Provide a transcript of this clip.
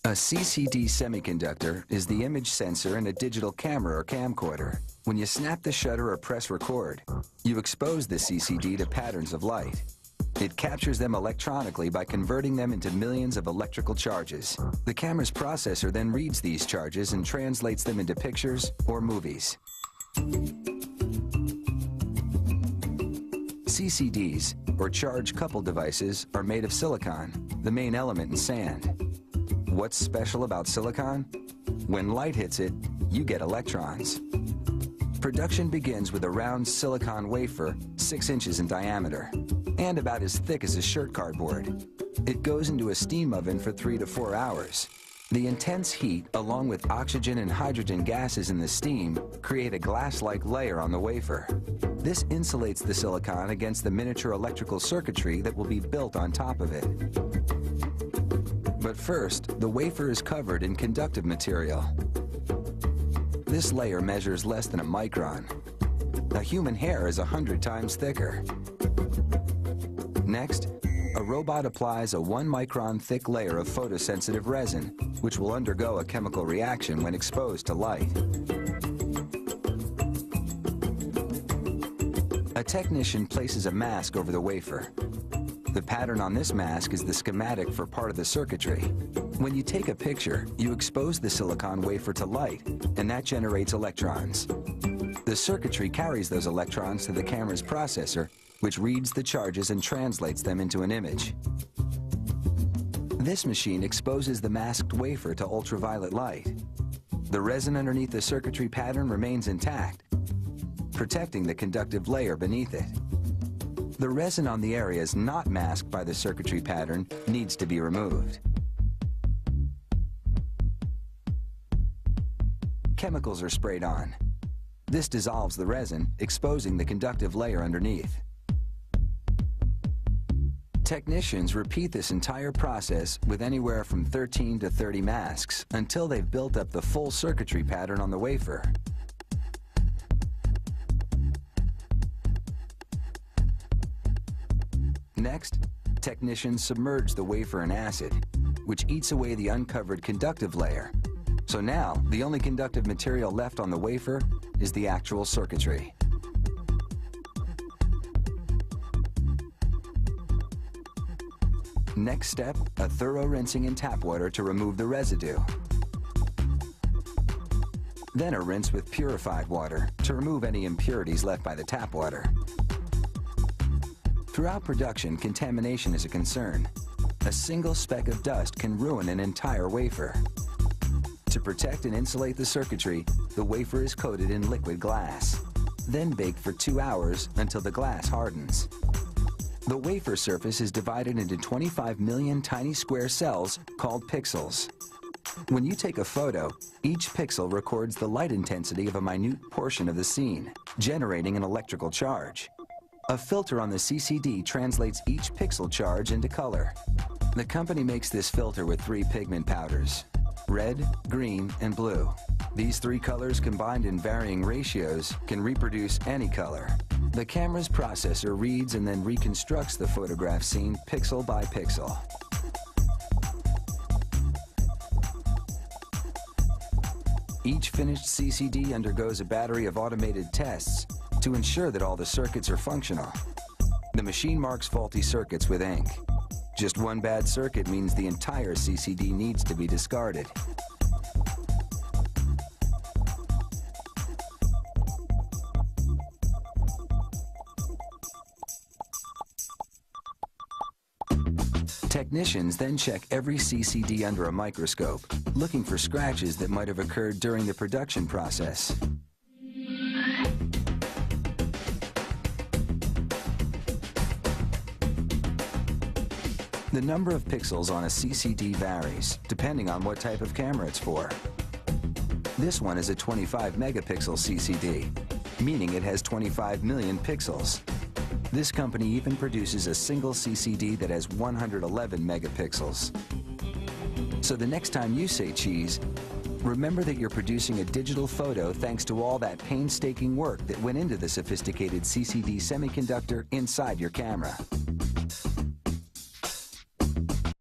A CCD semiconductor is the image sensor in a digital camera or camcorder. When you snap the shutter or press record, you expose the CCD to patterns of light. It captures them electronically by converting them into millions of electrical charges. The camera's processor then reads these charges and translates them into pictures or movies. CCDs, or charge-coupled devices, are made of silicon, the main element in sand. What's special about silicon? When light hits it, you get electrons. Production begins with a round silicon wafer 6 inches in diameter and about as thick as a shirt cardboard. It goes into a steam oven for 3 to 4 hours. The intense heat, along with oxygen and hydrogen gases in the steam, create a glass-like layer on the wafer. This insulates the silicon against the miniature electrical circuitry that will be built on top of it. But first, the wafer is covered in conductive material. This layer measures less than a micron. A human hair is 100 times thicker. Next, a robot applies a 1-micron thick layer of photosensitive resin, which will undergo a chemical reaction when exposed to light. A technician places a mask over the wafer. The pattern on this mask is the schematic for part of the circuitry. When you take a picture, you expose the silicon wafer to light, and that generates electrons. The circuitry carries those electrons to the camera's processor, which reads the charges and translates them into an image. This machine exposes the masked wafer to ultraviolet light. The resin underneath the circuitry pattern remains intact, protecting the conductive layer beneath it. The resin on the areas not masked by the circuitry pattern needs to be removed. Chemicals are sprayed on. This dissolves the resin, exposing the conductive layer underneath. Technicians repeat this entire process with anywhere from 13 to 30 masks until they've built up the full circuitry pattern on the wafer. Next, technicians submerge the wafer in acid, which eats away the uncovered conductive layer. So now, the only conductive material left on the wafer is the actual circuitry. Next step, a thorough rinsing in tap water to remove the residue. Then a rinse with purified water to remove any impurities left by the tap water. Throughout production, contamination is a concern. A single speck of dust can ruin an entire wafer. To protect and insulate the circuitry, the wafer is coated in liquid glass, then baked for 2 hours until the glass hardens. The wafer surface is divided into 25 million tiny square cells called pixels. When you take a photo, each pixel records the light intensity of a minute portion of the scene, generating an electrical charge. A filter on the CCD translates each pixel charge into color. The company makes this filter with 3 pigment powders: red, green, and blue. These 3 colors combined in varying ratios can reproduce any color. The camera's processor reads and then reconstructs the photograph scene pixel by pixel. Each finished CCD undergoes a battery of automated tests to ensure that all the circuits are functional. The machine marks faulty circuits with ink. Just one bad circuit means the entire CCD needs to be discarded. Technicians then check every CCD under a microscope, looking for scratches that might have occurred during the production process. The number of pixels on a CCD varies, depending on what type of camera it's for. This one is a 25 megapixel CCD, meaning it has 25 million pixels. This company even produces a single CCD that has 111 megapixels. So the next time you say cheese, remember that you're producing a digital photo thanks to all that painstaking work that went into the sophisticated CCD semiconductor inside your camera.